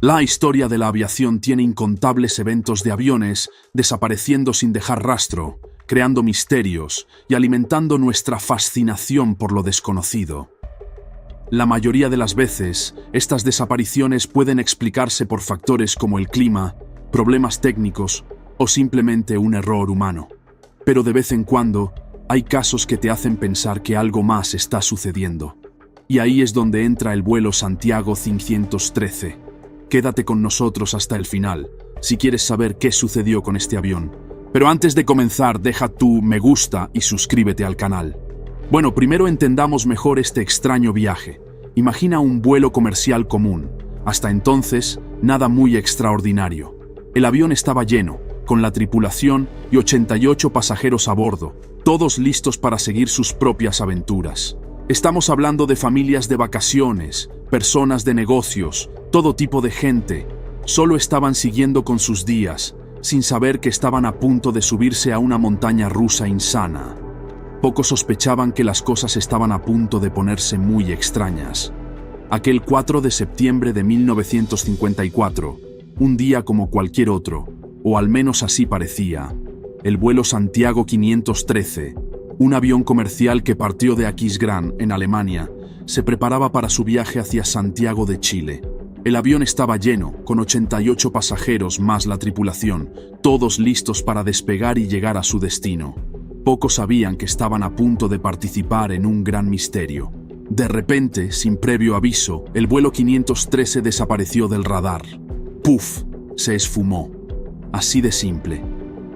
La historia de la aviación tiene incontables eventos de aviones desapareciendo sin dejar rastro, creando misterios y alimentando nuestra fascinación por lo desconocido. La mayoría de las veces, estas desapariciones pueden explicarse por factores como el clima, problemas técnicos o simplemente un error humano. Pero de vez en cuando, hay casos que te hacen pensar que algo más está sucediendo. Y ahí es donde entra el vuelo Santiago 513. Quédate con nosotros hasta el final, si quieres saber qué sucedió con este avión. Pero antes de comenzar, deja tu me gusta y suscríbete al canal. Bueno, primero entendamos mejor este extraño viaje. Imagina un vuelo comercial común. Hasta entonces, nada muy extraordinario. El avión estaba lleno, con la tripulación y 88 pasajeros a bordo, todos listos para seguir sus propias aventuras. Estamos hablando de familias de vacaciones, personas de negocios, todo tipo de gente. Solo estaban siguiendo con sus días, sin saber que estaban a punto de subirse a una montaña rusa insana. Pocos sospechaban que las cosas estaban a punto de ponerse muy extrañas. Aquel 4 de septiembre de 1954, un día como cualquier otro, o al menos así parecía, el vuelo Santiago 513, un avión comercial que partió de Aquisgrán, en Alemania, se preparaba para su viaje hacia Santiago de Chile. El avión estaba lleno, con 88 pasajeros más la tripulación, todos listos para despegar y llegar a su destino. Pocos sabían que estaban a punto de participar en un gran misterio. De repente, sin previo aviso, el vuelo 513 desapareció del radar. ¡Puf! Se esfumó. Así de simple.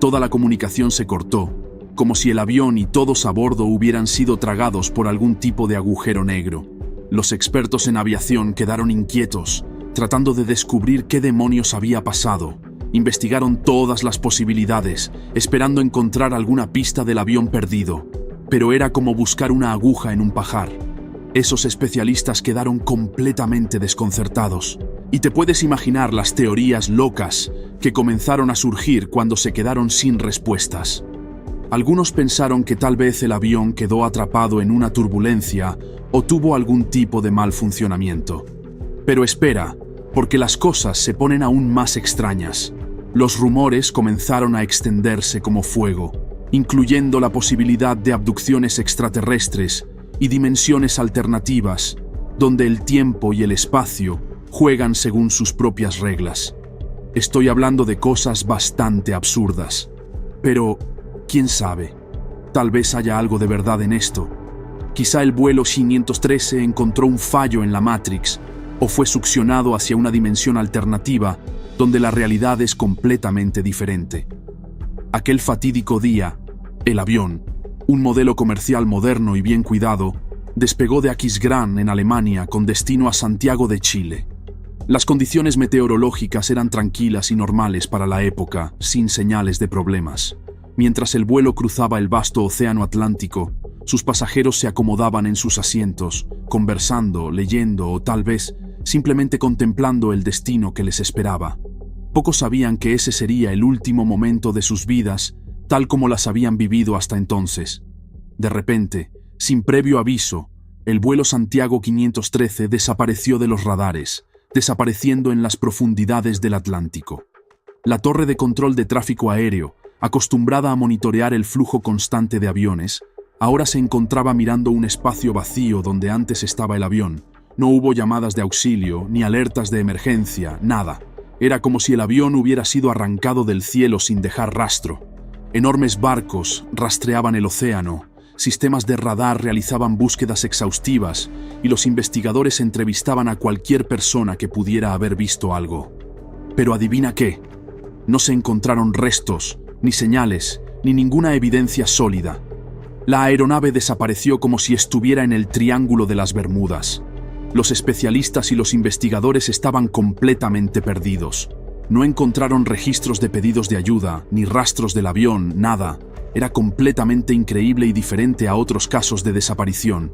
Toda la comunicación se cortó, como si el avión y todos a bordo hubieran sido tragados por algún tipo de agujero negro. Los expertos en aviación quedaron inquietos, tratando de descubrir qué demonios había pasado. Investigaron todas las posibilidades, esperando encontrar alguna pista del avión perdido. Pero era como buscar una aguja en un pajar. Esos especialistas quedaron completamente desconcertados. Y te puedes imaginar las teorías locas que comenzaron a surgir cuando se quedaron sin respuestas. Algunos pensaron que tal vez el avión quedó atrapado en una turbulencia o tuvo algún tipo de mal funcionamiento. Pero espera, porque las cosas se ponen aún más extrañas. Los rumores comenzaron a extenderse como fuego, incluyendo la posibilidad de abducciones extraterrestres y dimensiones alternativas, donde el tiempo y el espacio juegan según sus propias reglas. Estoy hablando de cosas bastante absurdas. Pero, ¿quién sabe? Tal vez haya algo de verdad en esto. Quizá el vuelo 513 encontró un fallo en la Matrix o fue succionado hacia una dimensión alternativa donde la realidad es completamente diferente. Aquel fatídico día, el avión, un modelo comercial moderno y bien cuidado, despegó de Aquisgrán, en Alemania, con destino a Santiago de Chile. Las condiciones meteorológicas eran tranquilas y normales para la época, sin señales de problemas. Mientras el vuelo cruzaba el vasto océano Atlántico, sus pasajeros se acomodaban en sus asientos, conversando, leyendo o tal vez simplemente contemplando el destino que les esperaba. Pocos sabían que ese sería el último momento de sus vidas, tal como las habían vivido hasta entonces. De repente, sin previo aviso, el vuelo Santiago 513 desapareció de los radares, desapareciendo en las profundidades del Atlántico. La torre de control de tráfico aéreo, acostumbrada a monitorear el flujo constante de aviones, ahora se encontraba mirando un espacio vacío donde antes estaba el avión. No hubo llamadas de auxilio, ni alertas de emergencia, nada. Era como si el avión hubiera sido arrancado del cielo sin dejar rastro. Enormes barcos rastreaban el océano, sistemas de radar realizaban búsquedas exhaustivas y los investigadores entrevistaban a cualquier persona que pudiera haber visto algo. Pero adivina qué, no se encontraron restos, ni señales, ni ninguna evidencia sólida. La aeronave desapareció como si estuviera en el Triángulo de las Bermudas. Los especialistas y los investigadores estaban completamente perdidos. No encontraron registros de pedidos de ayuda, ni rastros del avión, nada. Era completamente increíble y diferente a otros casos de desaparición.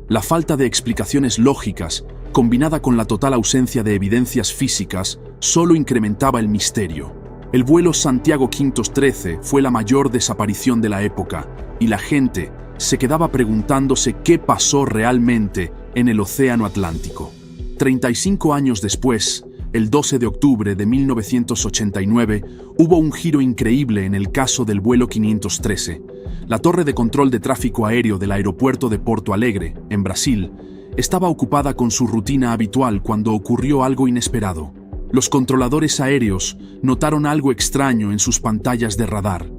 La falta de explicaciones lógicas, combinada con la total ausencia de evidencias físicas, solo incrementaba el misterio. El vuelo Santiago 513 fue la mayor desaparición de la época, y la gente se quedaba preguntándose qué pasó realmente en el océano Atlántico. 35 años después, el 12 de octubre de 1989, hubo un giro increíble en el caso del vuelo 513. La torre de control de tráfico aéreo del aeropuerto de Porto Alegre, en Brasil, estaba ocupada con su rutina habitual cuando ocurrió algo inesperado. Los controladores aéreos notaron algo extraño en sus pantallas de radar.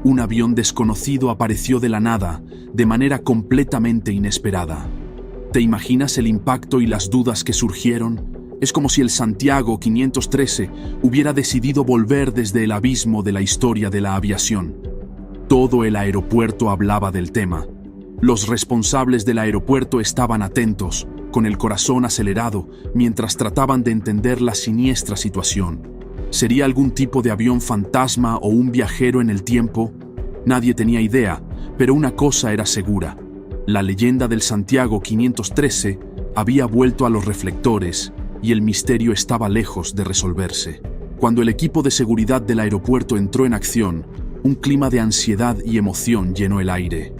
Un avión desconocido apareció de la nada, de manera completamente inesperada. ¿Te imaginas el impacto y las dudas que surgieron? Es como si el Santiago 513 hubiera decidido volver desde el abismo de la historia de la aviación. Todo el aeropuerto hablaba del tema. Los responsables del aeropuerto estaban atentos, con el corazón acelerado, mientras trataban de entender la siniestra situación. ¿Sería algún tipo de avión fantasma o un viajero en el tiempo? Nadie tenía idea, pero una cosa era segura. La leyenda del Santiago 513 había vuelto a los reflectores y el misterio estaba lejos de resolverse. Cuando el equipo de seguridad del aeropuerto entró en acción, un clima de ansiedad y emoción llenó el aire.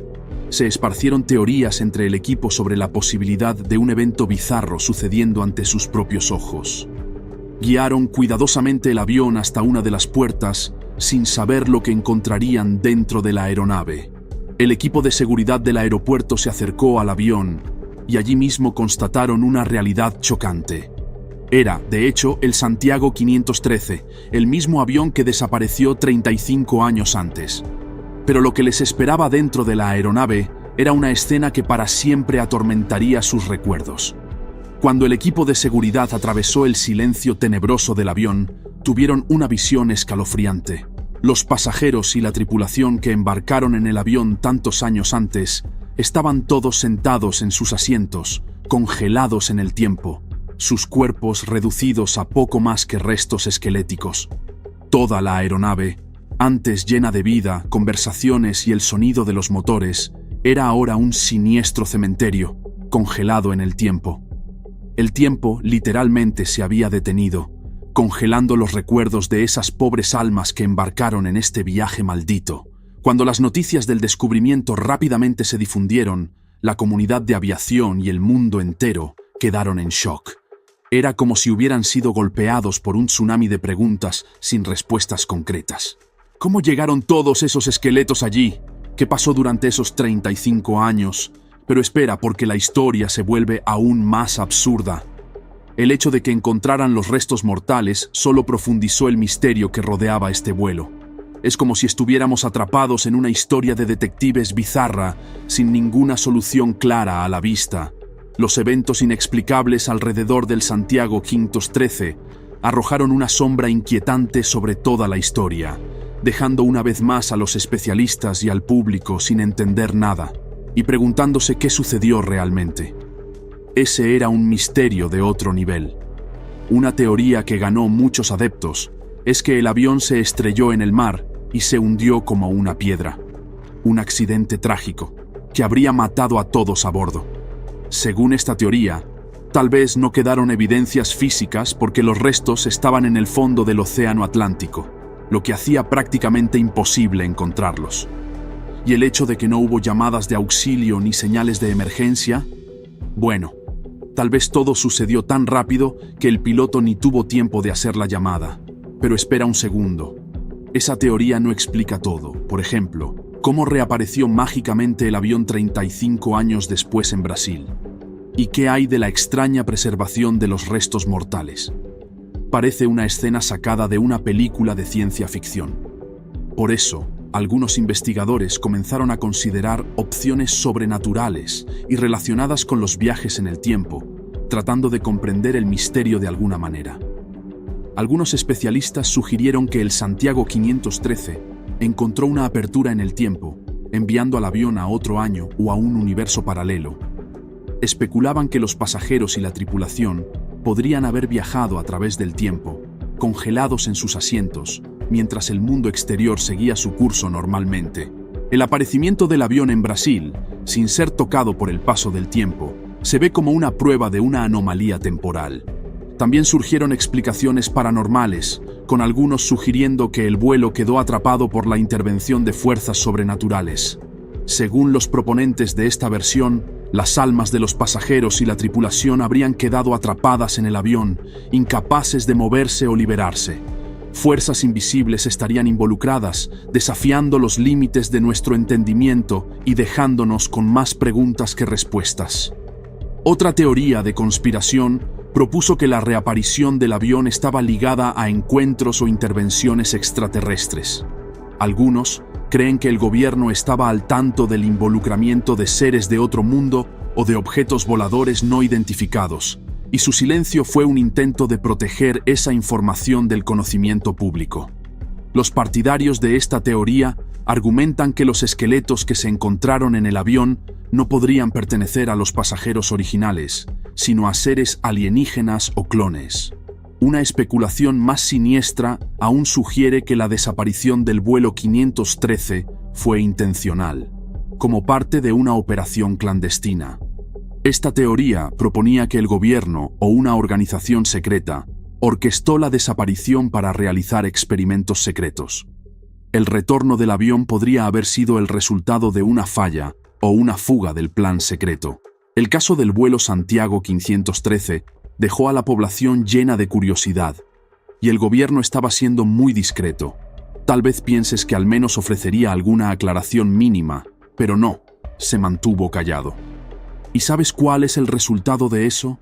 Se esparcieron teorías entre el equipo sobre la posibilidad de un evento bizarro sucediendo ante sus propios ojos. Guiaron cuidadosamente el avión hasta una de las puertas, sin saber lo que encontrarían dentro de la aeronave. El equipo de seguridad del aeropuerto se acercó al avión y allí mismo constataron una realidad chocante. Era, de hecho, el Santiago 513, el mismo avión que desapareció 35 años antes. Pero lo que les esperaba dentro de la aeronave era una escena que para siempre atormentaría sus recuerdos. Cuando el equipo de seguridad atravesó el silencio tenebroso del avión, tuvieron una visión escalofriante. Los pasajeros y la tripulación que embarcaron en el avión tantos años antes estaban todos sentados en sus asientos, congelados en el tiempo, sus cuerpos reducidos a poco más que restos esqueléticos. Toda la aeronave, antes llena de vida, conversaciones y el sonido de los motores, era ahora un siniestro cementerio, congelado en el tiempo. El tiempo literalmente se había detenido, congelando los recuerdos de esas pobres almas que embarcaron en este viaje maldito. Cuando las noticias del descubrimiento rápidamente se difundieron, la comunidad de aviación y el mundo entero quedaron en shock. Era como si hubieran sido golpeados por un tsunami de preguntas sin respuestas concretas. ¿Cómo llegaron todos esos esqueletos allí? ¿Qué pasó durante esos 35 años? Pero espera, porque la historia se vuelve aún más absurda. El hecho de que encontraran los restos mortales solo profundizó el misterio que rodeaba este vuelo. Es como si estuviéramos atrapados en una historia de detectives bizarra, sin ninguna solución clara a la vista. Los eventos inexplicables alrededor del Santiago 513 arrojaron una sombra inquietante sobre toda la historia, dejando una vez más a los especialistas y al público sin entender nada, y preguntándose qué sucedió realmente. Ese era un misterio de otro nivel. Una teoría que ganó muchos adeptos es que el avión se estrelló en el mar y se hundió como una piedra. Un accidente trágico que habría matado a todos a bordo. Según esta teoría, tal vez no quedaron evidencias físicas porque los restos estaban en el fondo del Océano Atlántico, lo que hacía prácticamente imposible encontrarlos. ¿Y el hecho de que no hubo llamadas de auxilio ni señales de emergencia? Bueno, tal vez todo sucedió tan rápido que el piloto ni tuvo tiempo de hacer la llamada. Pero espera un segundo. Esa teoría no explica todo. Por ejemplo, ¿cómo reapareció mágicamente el avión 35 años después en Brasil? ¿Y qué hay de la extraña preservación de los restos mortales? Parece una escena sacada de una película de ciencia ficción. Por eso, algunos investigadores comenzaron a considerar opciones sobrenaturales y relacionadas con los viajes en el tiempo, tratando de comprender el misterio de alguna manera. Algunos especialistas sugirieron que el Santiago 513 encontró una apertura en el tiempo, enviando al avión a otro año o a un universo paralelo. Especulaban que los pasajeros y la tripulación podrían haber viajado a través del tiempo, congelados en sus asientos, mientras el mundo exterior seguía su curso normalmente. El aparecimiento del avión en Brasil, sin ser tocado por el paso del tiempo, se ve como una prueba de una anomalía temporal. También surgieron explicaciones paranormales, con algunos sugiriendo que el vuelo quedó atrapado por la intervención de fuerzas sobrenaturales. Según los proponentes de esta versión, Las almas de los pasajeros y la tripulación habrían quedado atrapadas en el avión, incapaces de moverse o liberarse. Fuerzas invisibles estarían involucradas, desafiando los límites de nuestro entendimiento y dejándonos con más preguntas que respuestas. Otra teoría de conspiración propuso que la reaparición del avión estaba ligada a encuentros o intervenciones extraterrestres. Algunos creen que el gobierno estaba al tanto del involucramiento de seres de otro mundo o de objetos voladores no identificados, y su silencio fue un intento de proteger esa información del conocimiento público. Los partidarios de esta teoría argumentan que los esqueletos que se encontraron en el avión no podrían pertenecer a los pasajeros originales, sino a seres alienígenas o clones. Una especulación más siniestra aún sugiere que la desaparición del vuelo 513 fue intencional, como parte de una operación clandestina. Esta teoría proponía que el gobierno o una organización secreta orquestó la desaparición para realizar experimentos secretos. El retorno del avión podría haber sido el resultado de una falla o una fuga del plan secreto. El caso del vuelo Santiago 513 dejó a la población llena de curiosidad, y el gobierno estaba siendo muy discreto. Tal vez pienses que al menos ofrecería alguna aclaración mínima, pero no, se mantuvo callado. ¿Y sabes cuál es el resultado de eso?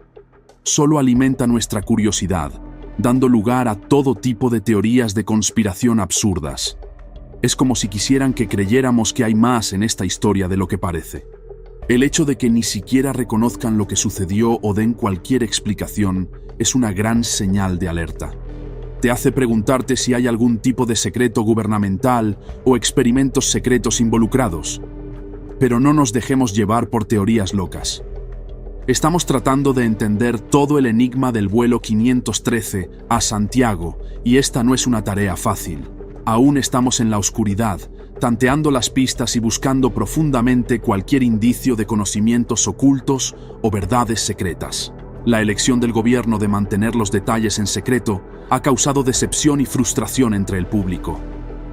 Solo alimenta nuestra curiosidad, dando lugar a todo tipo de teorías de conspiración absurdas. Es como si quisieran que creyéramos que hay más en esta historia de lo que parece. El hecho de que ni siquiera reconozcan lo que sucedió o den cualquier explicación es una gran señal de alerta. Te hace preguntarte si hay algún tipo de secreto gubernamental o experimentos secretos involucrados. Pero no nos dejemos llevar por teorías locas. Estamos tratando de entender todo el enigma del vuelo 513 a Santiago, y esta no es una tarea fácil. Aún estamos en la oscuridad, tanteando las pistas y buscando profundamente cualquier indicio de conocimientos ocultos o verdades secretas. La elección del gobierno de mantener los detalles en secreto ha causado decepción y frustración entre el público.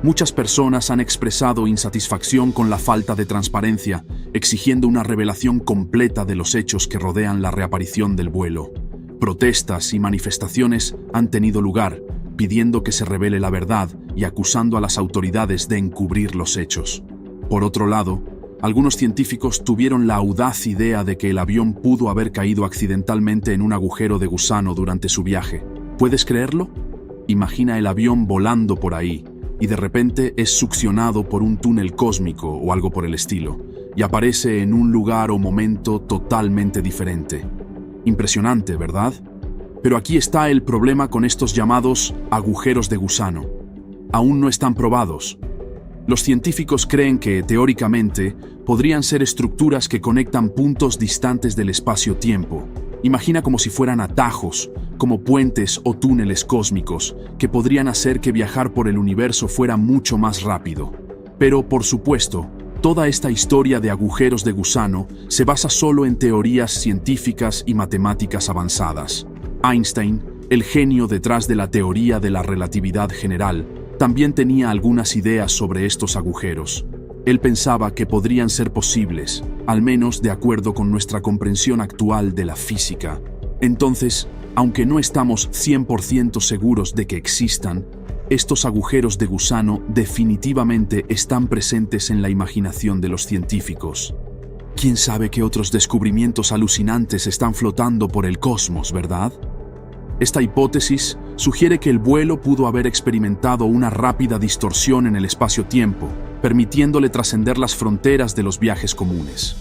Muchas personas han expresado insatisfacción con la falta de transparencia, exigiendo una revelación completa de los hechos que rodean la reaparición del vuelo. Protestas y manifestaciones han tenido lugar, pidiendo que se revele la verdad y acusando a las autoridades de encubrir los hechos. Por otro lado, algunos científicos tuvieron la audaz idea de que el avión pudo haber caído accidentalmente en un agujero de gusano durante su viaje. ¿Puedes creerlo? Imagina el avión volando por ahí, y de repente es succionado por un túnel cósmico o algo por el estilo, y aparece en un lugar o momento totalmente diferente. Impresionante, ¿verdad? Pero aquí está el problema con estos llamados agujeros de gusano. Aún no están probados. Los científicos creen que, teóricamente, podrían ser estructuras que conectan puntos distantes del espacio-tiempo. Imagina como si fueran atajos, como puentes o túneles cósmicos, que podrían hacer que viajar por el universo fuera mucho más rápido. Pero, por supuesto, toda esta historia de agujeros de gusano se basa solo en teorías científicas y matemáticas avanzadas. Einstein, el genio detrás de la teoría de la relatividad general, también tenía algunas ideas sobre estos agujeros. Él pensaba que podrían ser posibles, al menos de acuerdo con nuestra comprensión actual de la física. Entonces, aunque no estamos 100% seguros de que existan, estos agujeros de gusano definitivamente están presentes en la imaginación de los científicos. ¿Quién sabe qué otros descubrimientos alucinantes están flotando por el cosmos, verdad? Esta hipótesis sugiere que el vuelo pudo haber experimentado una rápida distorsión en el espacio-tiempo, permitiéndole trascender las fronteras de los viajes comunes.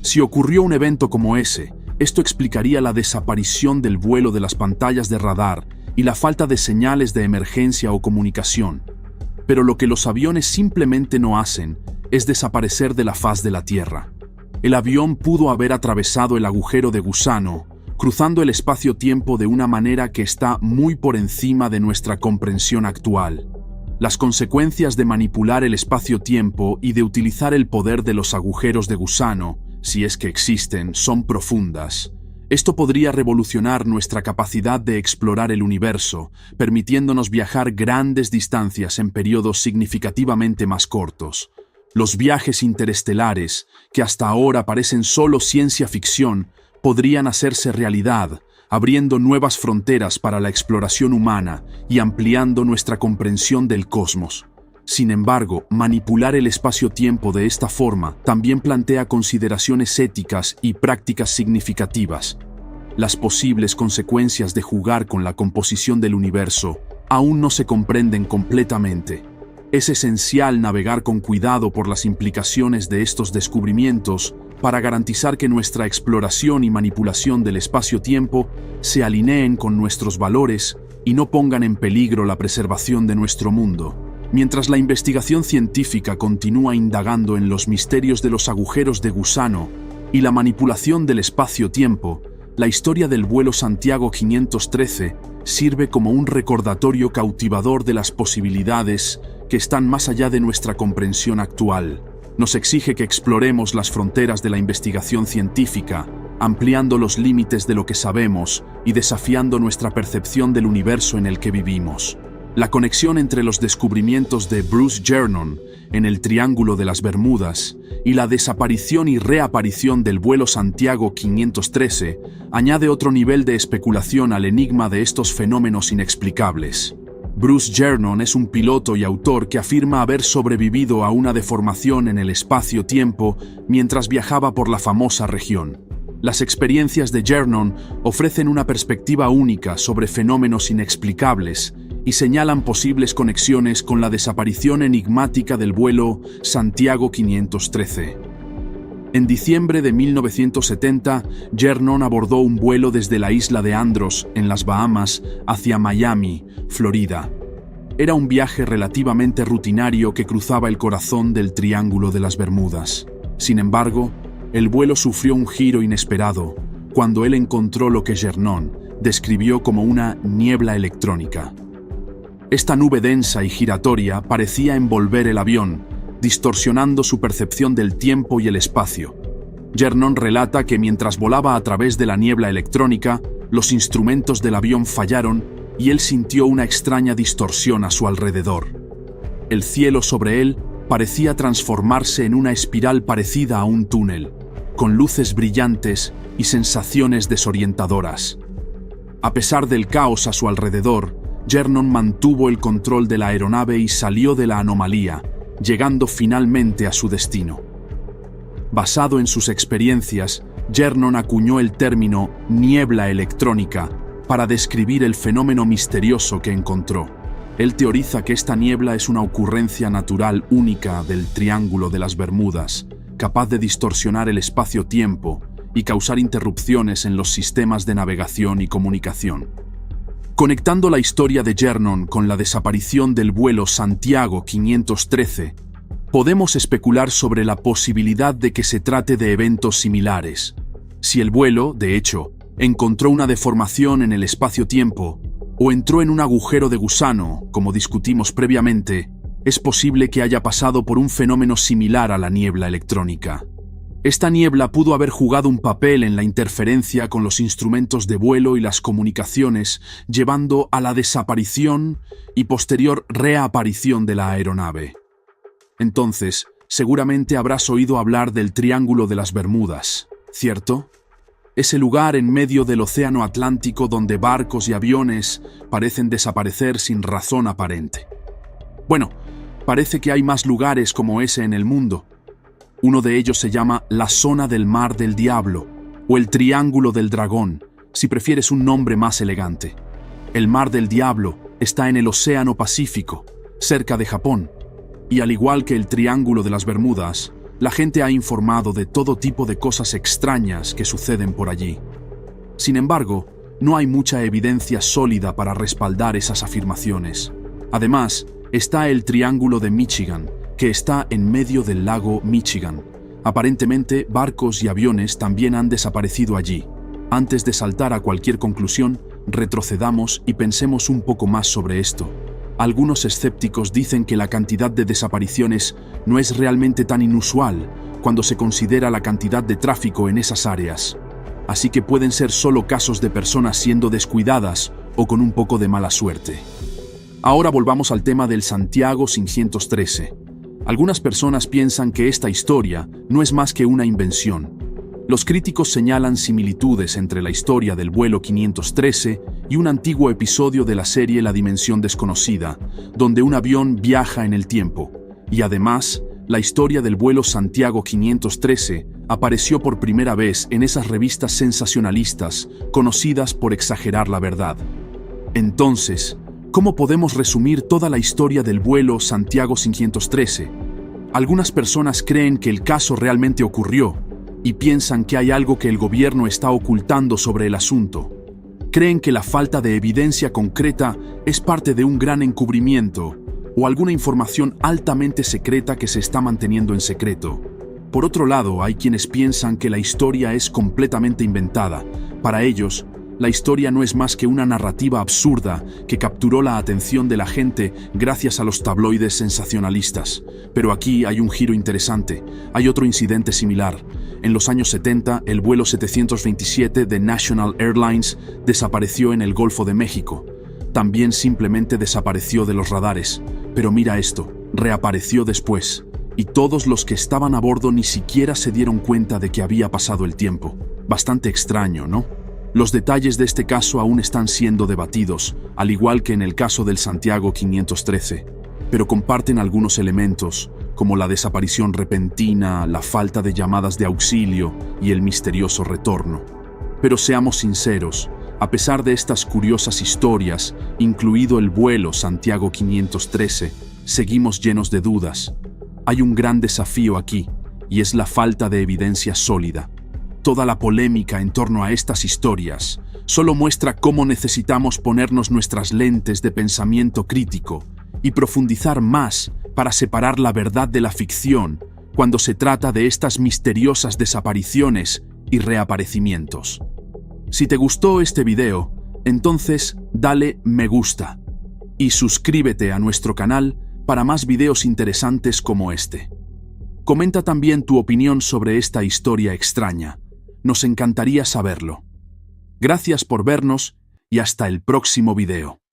Si ocurrió un evento como ese, esto explicaría la desaparición del vuelo de las pantallas de radar y la falta de señales de emergencia o comunicación. Pero lo que los aviones simplemente no hacen es desaparecer de la faz de la Tierra. El avión pudo haber atravesado el agujero de gusano, cruzando el espacio-tiempo de una manera que está muy por encima de nuestra comprensión actual. Las consecuencias de manipular el espacio-tiempo y de utilizar el poder de los agujeros de gusano, si es que existen, son profundas. Esto podría revolucionar nuestra capacidad de explorar el universo, permitiéndonos viajar grandes distancias en periodos significativamente más cortos. Los viajes interestelares, que hasta ahora parecen solo ciencia ficción, podrían hacerse realidad, abriendo nuevas fronteras para la exploración humana y ampliando nuestra comprensión del cosmos. Sin embargo, manipular el espacio-tiempo de esta forma también plantea consideraciones éticas y prácticas significativas. Las posibles consecuencias de jugar con la composición del universo aún no se comprenden completamente. Es esencial navegar con cuidado por las implicaciones de estos descubrimientos para garantizar que nuestra exploración y manipulación del espacio-tiempo se alineen con nuestros valores y no pongan en peligro la preservación de nuestro mundo. Mientras la investigación científica continúa indagando en los misterios de los agujeros de gusano y la manipulación del espacio-tiempo, la historia del vuelo Santiago 513 sirve como un recordatorio cautivador de las posibilidades que están más allá de nuestra comprensión actual. Nos exige que exploremos las fronteras de la investigación científica, ampliando los límites de lo que sabemos y desafiando nuestra percepción del universo en el que vivimos. La conexión entre los descubrimientos de Bruce Jernon en el Triángulo de las Bermudas y la desaparición y reaparición del vuelo Santiago 513 añade otro nivel de especulación al enigma de estos fenómenos inexplicables. Bruce Jernon es un piloto y autor que afirma haber sobrevivido a una deformación en el espacio-tiempo mientras viajaba por la famosa región. Las experiencias de Jernon ofrecen una perspectiva única sobre fenómenos inexplicables y señalan posibles conexiones con la desaparición enigmática del vuelo Santiago 513. En diciembre de 1970, Jernon abordó un vuelo desde la isla de Andros, en las Bahamas, hacia Miami, Florida. Era un viaje relativamente rutinario que cruzaba el corazón del Triángulo de las Bermudas. Sin embargo, el vuelo sufrió un giro inesperado cuando él encontró lo que Jernon describió como una niebla electrónica. Esta nube densa y giratoria parecía envolver el avión, distorsionando su percepción del tiempo y el espacio. Jernon relata que mientras volaba a través de la niebla electrónica, los instrumentos del avión fallaron y él sintió una extraña distorsión a su alrededor. El cielo sobre él parecía transformarse en una espiral parecida a un túnel, con luces brillantes y sensaciones desorientadoras. A pesar del caos a su alrededor, Jernon mantuvo el control de la aeronave y salió de la anomalía, llegando finalmente a su destino. Basado en sus experiencias, Jernon acuñó el término niebla electrónica para describir el fenómeno misterioso que encontró. Él teoriza que esta niebla es una ocurrencia natural única del Triángulo de las Bermudas, capaz de distorsionar el espacio-tiempo y causar interrupciones en los sistemas de navegación y comunicación. Conectando la historia de Jernon con la desaparición del vuelo Santiago 513, podemos especular sobre la posibilidad de que se trate de eventos similares. Si el vuelo, de hecho, encontró una deformación en el espacio-tiempo o entró en un agujero de gusano, como discutimos previamente, es posible que haya pasado por un fenómeno similar a la niebla electrónica. Esta niebla pudo haber jugado un papel en la interferencia con los instrumentos de vuelo y las comunicaciones, llevando a la desaparición y posterior reaparición de la aeronave. Entonces, seguramente habrás oído hablar del Triángulo de las Bermudas, ¿cierto? Ese lugar en medio del Océano Atlántico donde barcos y aviones parecen desaparecer sin razón aparente. Bueno, parece que hay más lugares como ese en el mundo. Uno de ellos se llama la Zona del Mar del Diablo, o el Triángulo del Dragón, si prefieres un nombre más elegante. El Mar del Diablo está en el Océano Pacífico, cerca de Japón, y al igual que el Triángulo de las Bermudas, la gente ha informado de todo tipo de cosas extrañas que suceden por allí. Sin embargo, no hay mucha evidencia sólida para respaldar esas afirmaciones. Además, está el Triángulo de Michigan, que está en medio del lago Michigan. Aparentemente, barcos y aviones también han desaparecido allí. Antes de saltar a cualquier conclusión, retrocedamos y pensemos un poco más sobre esto. Algunos escépticos dicen que la cantidad de desapariciones no es realmente tan inusual cuando se considera la cantidad de tráfico en esas áreas. Así que pueden ser solo casos de personas siendo descuidadas o con un poco de mala suerte. Ahora volvamos al tema del Santiago 513. Algunas personas piensan que esta historia no es más que una invención. Los críticos señalan similitudes entre la historia del vuelo 513 y un antiguo episodio de la serie La Dimensión Desconocida, donde un avión viaja en el tiempo. Y además, la historia del vuelo Santiago 513 apareció por primera vez en esas revistas sensacionalistas conocidas por exagerar la verdad. Entonces, ¿cómo podemos resumir toda la historia del vuelo Santiago 513? Algunas personas creen que el caso realmente ocurrió y piensan que hay algo que el gobierno está ocultando sobre el asunto. Creen que la falta de evidencia concreta es parte de un gran encubrimiento o alguna información altamente secreta que se está manteniendo en secreto. Por otro lado, hay quienes piensan que la historia es completamente inventada. Para ellos, la historia no es más que una narrativa absurda que capturó la atención de la gente gracias a los tabloides sensacionalistas. Pero aquí hay un giro interesante. Hay otro incidente similar. En los años 70, el vuelo 727 de National Airlines desapareció en el Golfo de México. También simplemente desapareció de los radares. Pero mira esto, reapareció después. Y todos los que estaban a bordo ni siquiera se dieron cuenta de que había pasado el tiempo. Bastante extraño, ¿no? Los detalles de este caso aún están siendo debatidos, al igual que en el caso del Santiago 513, pero comparten algunos elementos, como la desaparición repentina, la falta de llamadas de auxilio y el misterioso retorno. Pero seamos sinceros, a pesar de estas curiosas historias, incluido el vuelo Santiago 513, seguimos llenos de dudas. Hay un gran desafío aquí, y es la falta de evidencia sólida. Toda la polémica en torno a estas historias solo muestra cómo necesitamos ponernos nuestras lentes de pensamiento crítico y profundizar más para separar la verdad de la ficción cuando se trata de estas misteriosas desapariciones y reaparecimientos. Si te gustó este video, entonces dale me gusta y suscríbete a nuestro canal para más videos interesantes como este. Comenta también tu opinión sobre esta historia extraña. Nos encantaría saberlo. Gracias por vernos y hasta el próximo video.